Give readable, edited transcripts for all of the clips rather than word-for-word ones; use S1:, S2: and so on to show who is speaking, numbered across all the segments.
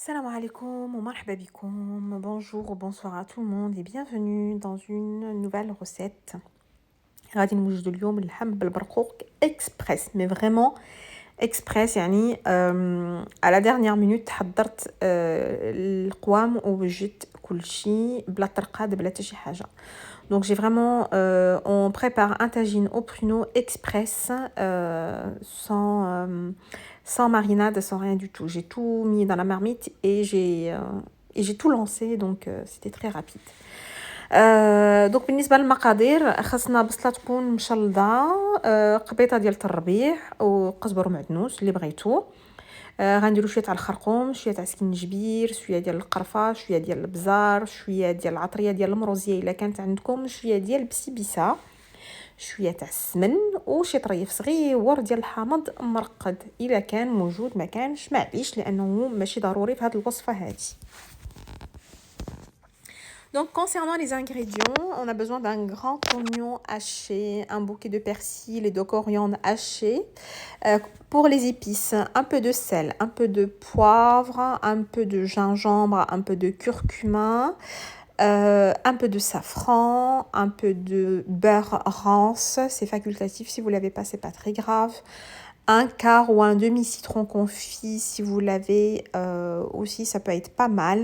S1: Salam alaikum ou marhaba bikoum, bonjour ou bonsoir à tout le monde et bienvenue dans une nouvelle recette. غادي نوجدو اليوم اللحم بالبرقوق express, mais vraiment express. يعني à la dernière minute حضرت القوام ووجدت كل شيء بلا ترقاد بلا حتى شي حاجه. Donc j'ai vraiment on prépare un tagine au pruneau express, sans marinade, sans rien du tout. J'ai tout mis dans la marmite et j'ai tout lancé, donc c'était très rapide. دونك بالنسبه للمقادير خاصنا بصله تكون مشلضه، قبيطه ديال التربيح وقزبر ومعدنوس اللي بغيتو. غنديروا شويه تاع الخرقوم، شويه تاع سكنجبير، شويه ديال القرفه، شويه ديال الابزار، شويه ديال العطريه ديال المروزيه الا كانت عندكم، شويه ديال البسيبيسه، شويه تاع السمن وشي طريف صغيور ديال الحامض مرقد الا كان موجود، ما كانش معليش لانه ماشي ضروري في هذه الوصفه هذه. Donc, concernant les ingrédients, on a besoin d'un grand oignon haché, un bouquet de persil et de coriandre haché. Pour les épices, un peu de sel, un peu de poivre, un peu de gingembre, un peu de curcuma, un peu de safran, un peu de beurre rance. C'est facultatif, si vous ne l'avez pas, c'est pas très grave. Un quart ou un demi-citron confit, si vous l'avez aussi, ça peut être pas mal.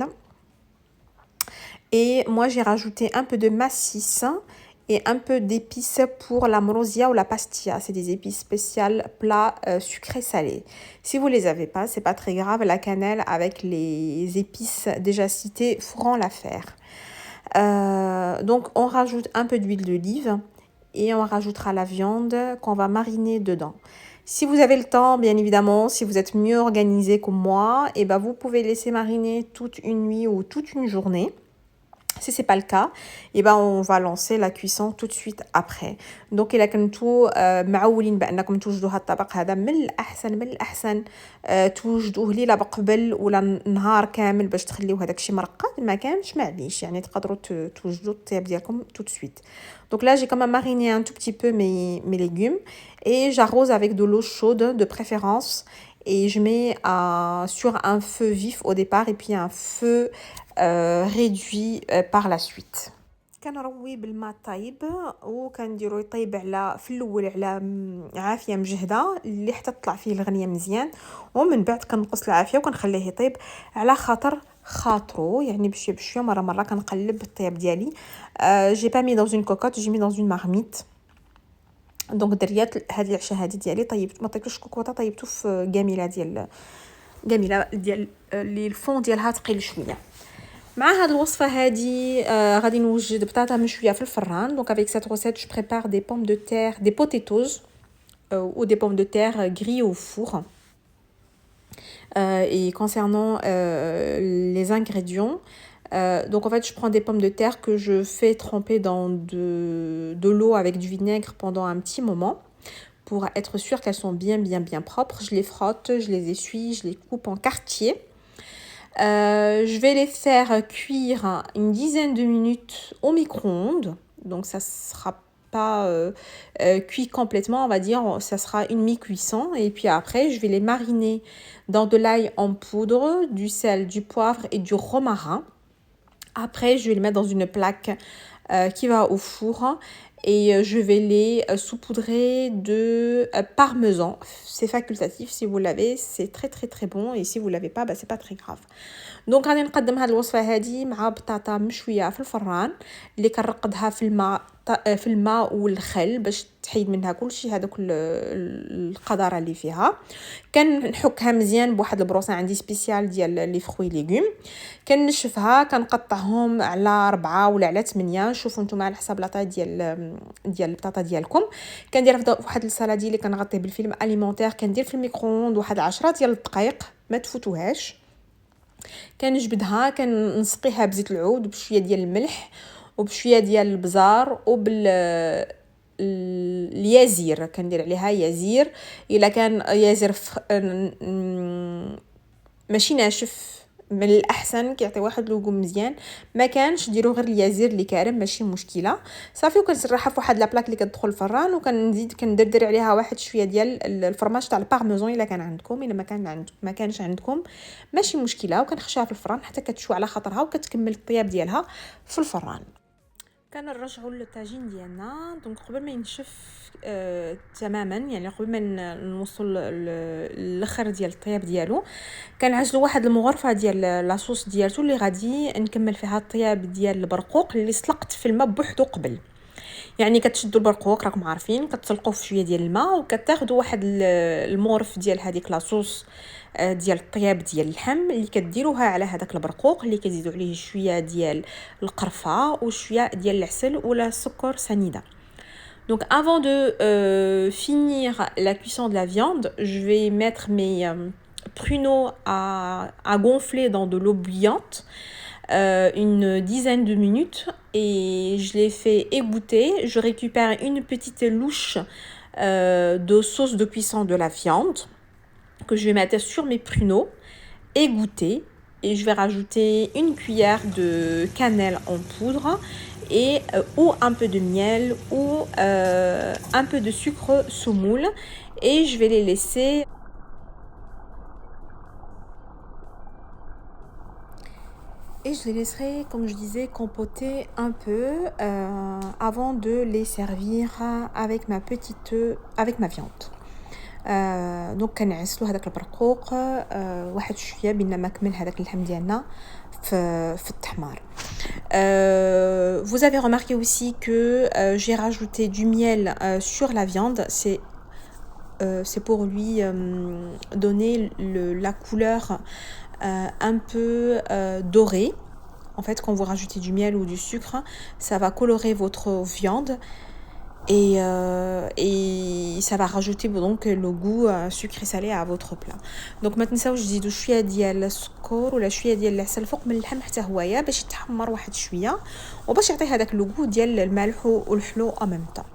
S1: Et moi, j'ai rajouté un peu de massis et un peu d'épices pour la morosia ou la pastilla. C'est des épices spéciales plats sucrés-salés. Si vous ne les avez pas, c'est pas très grave. La cannelle avec les épices déjà citées feront l'affaire. Donc, on rajoute un peu d'huile d'olive et on rajoutera la viande qu'on va mariner dedans. Si vous avez le temps, bien évidemment, si vous êtes mieux organisé que moi, et ben vous pouvez laisser mariner toute une nuit ou toute une journée. Si c'est pas le cas, et ben on va lancer la cuisson tout de suite après. Donc الا كنتو معولين بانكم توجدوا هذا الطبق هذا من الاحسن توجدوه ليله قبل ولا نهار كامل باش تخليوه هذاك الشيء مرقد. ما كانش معليش يعني تقدروا توجدوا الطياب ديالكم tout de suite. Donc là j'ai quand même mariné un tout petit peu mes légumes et j'arrose avec de l'eau chaude de préférence et je mets sur un feu vif au départ et puis un feu réduit par la suite. كنروي بالماء طايب وكنديرو يطيب على في الاول على عافيه مجهده اللي حتى تطلع فيه الغنيه مزيان، ومن بعد كنقص العافيه وكنخليه يطيب على خاطرو يعني بشويه بشويه مره كنقلب الطياب ديالي. جي با مي dans une cocotte, j'ai mis dans une marmite. دونك دريات هذه العشاء هذه ديالي طيبت، ما طيبتوش كوكوطه، طيبتو في جميله ديال اللي الفون ديالها ثقيل شويه. مع هاد الوصفه هادي غادي نوجد بطاطا مشويه في الفران. دونك avec cette recette je prépare des pommes de terre, des potatoes ou des pommes de terre grillées au four. Et concernant les ingrédients, donc en fait je prends des pommes de terre que je fais tremper dans de l'eau avec du vinaigre pendant un petit moment pour être sûre qu'elles sont bien propres. Je les frotte, je les essuie, je les coupe en quartiers. Je vais les faire cuire une dizaine de minutes au micro-ondes. Donc ça sera pas cuit complètement, on va dire, ça sera une mi-cuisson. Et puis après, je vais les mariner dans de l'ail en poudre, du sel, du poivre et du romarin. Après, je vais les mettre dans une plaque qui va au four et je vais les saupoudrer de parmesan. C'est facultatif, si vous l'avez, c'est très bon, et si vous l'avez pas, c'est pas très grave. دونك غادي نقدم هذه الوصفه هذه مع بطاطا مشويه في الفران اللي كنرقدها في الماء والخل باش تحيد منها كلشي هذاك القذاره اللي فيها. كنحكها مزيان بواحد البروسه عندي سبيسيال ديال لي فروي ليغوم. كنشفها كنقطعهم على 4 ولا على 8. شوفوا نتوما على حساب لاطاي ديال البطاطا ديالكم. كنديرها في واحد السالادي اللي كنغطيه بالفيلم اليمونتير. كندير في الميكرووند واحد 10 ديال الدقائق ما تفوتوهاش. كنجبدها كنسقيها بزيت العود بشويه ديال الملح وبشويه ديال البزار اليازير. كندير عليها يازير الا كان يازير ماشي ناشف من الاحسن كيعطي واحد لوغو مزيان. ما كانش ديروا غير اليازير اللي كارم ماشي مشكله صافي. وكنسرحها في واحد لابلاك اللي كتدخل الفران وكنزيد كندردر عليها واحد شويه ديال الفرماج تاع البارميزون الا كان عندكم. الا ما كانش عندكم ماشي مشكله. وكنخشيها في الفران حتى كتشوي على خاطرها وكتكمل الطياب ديالها في الفران. كنرجعوا للطاجين ديالنا. دونك قبل ما ينشف تماما يعني قبل ما نوصل الاخر ديال الطياب ديالو كنعزلوا واحد المغرفه ديال لاصوص ديالته اللي غادي نكمل فيها الطياب ديال البرقوق اللي سلقت في الماء بوحدو قبل. يعني كتشدوا البرقوق راكم عارفين كتسلقوه في شويه ديال الماء وكتاخذوا واحد المغرف ديال هذيك لاصوص ديال الطياب ديال اللحم اللي كديروها على هذاك البرقوق اللي كتزيدوا عليه شويه ديال القرفه وشويه ديال العسل ولا السكر سنيده. Donc avant de finir la cuisson de la viande, je vais mettre mes pruneaux à gonfler dans de l'eau bouillante une dizaine de minutes et je les fais égoutter. Je récupère une petite louche de sauce de cuisson de la viande que je vais mettre sur mes pruneaux, égoutter, et je vais rajouter une cuillère de cannelle en poudre et ou un peu de miel ou un peu de sucre semoule et je vais les laisser je les laisserai comme je disais compoter un peu avant de les servir avec ma viande. دونك كنعسلوا هذاك البرقوق واحد شويه بين ما كمل هذاك اللحم ديالنا في التحمار. Vous avez remarqué aussi que j'ai rajouté du miel sur la viande. C'est pour lui donner la couleur un peu dorée. En fait, quand vous rajoutez du miel ou du sucre, ça va colorer votre viande. Et ça va rajouter donc le goût sucré salé à votre plat. Donc ما تنساوش تزيدوا شويه ديال السكر ولا شويه ديال العسل فوق من اللحم حتى هوايا باش يتحمر واحد شويه وباش يعطي هذاك اللوغو ديال الملح والحلو en même temps.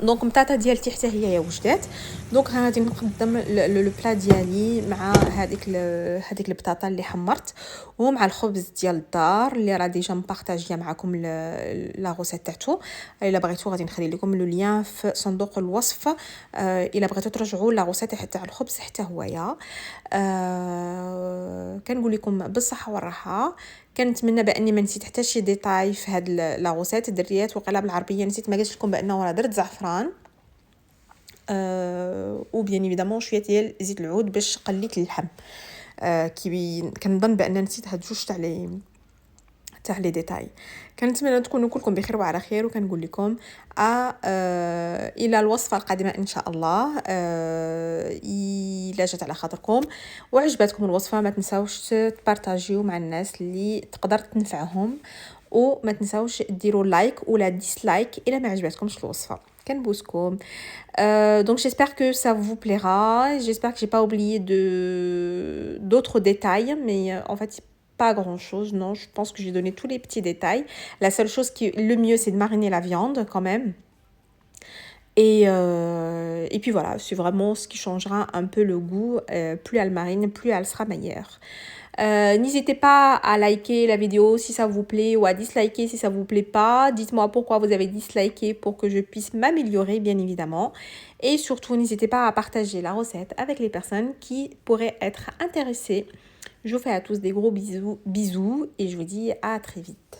S1: دونك البطاطا ديالتي حتى هي وجدات. دونك غادي نقدم لو بلا ديالي مع هذيك البطاطا اللي حمرت ومع الخبز ديال الدار اللي راه ديجا مبارطاجيه معكم لا غوسيت تاعو. الا بغيتو غادي نخلي لكم لو لين في صندوق الوصف الا بغيتو ترجعوا لا غوسيت تاع الخبز حتى هويا. كنقول لكم بالصحه والراحه. كنتمنى باني ما نسيت حتى شي ديتاي في هاد لا غوسيت الدريات وقيلا بالعربيه نسيت ما قلتش لكم بانه راه درت زعفران وبيان ايفيدامون شويه ديال زيت العود باش قليت اللحم. كنظن بان نسيت هاد جوج تاع لي ديتاي. كنتمنى تكونوا كلكم بخير وعلى خير وكنقول لكم الى الوصفه القادمه ان شاء الله. الا جات على خاطركم وعجبتكم الوصفه ما تنساوش تبارطاجيو مع الناس اللي تقدر تنفعهم وما تنساوش ديروا لايك ولا ديسلايك الى ما عجبتكمش الوصفه. كنبوسكم. Donc j'espère que ça vous plaira. J'espère que j'ai pas oublié d'autres détails mais en fait pas grand chose. Non, je pense que j'ai donné tous les petits détails. La seule chose qui le mieux c'est de mariner la viande quand même. Et puis voilà, c'est vraiment ce qui changera un peu le goût. Plus elle marine, plus elle sera meilleure. N'hésitez pas à liker la vidéo si ça vous plaît ou à disliker si ça vous plaît pas. Dites-moi pourquoi vous avez disliké pour que je puisse m'améliorer bien évidemment. Et surtout n'hésitez pas à partager la recette avec les personnes qui pourraient être intéressées. Je vous fais à tous des gros bisous et je vous dis à très vite.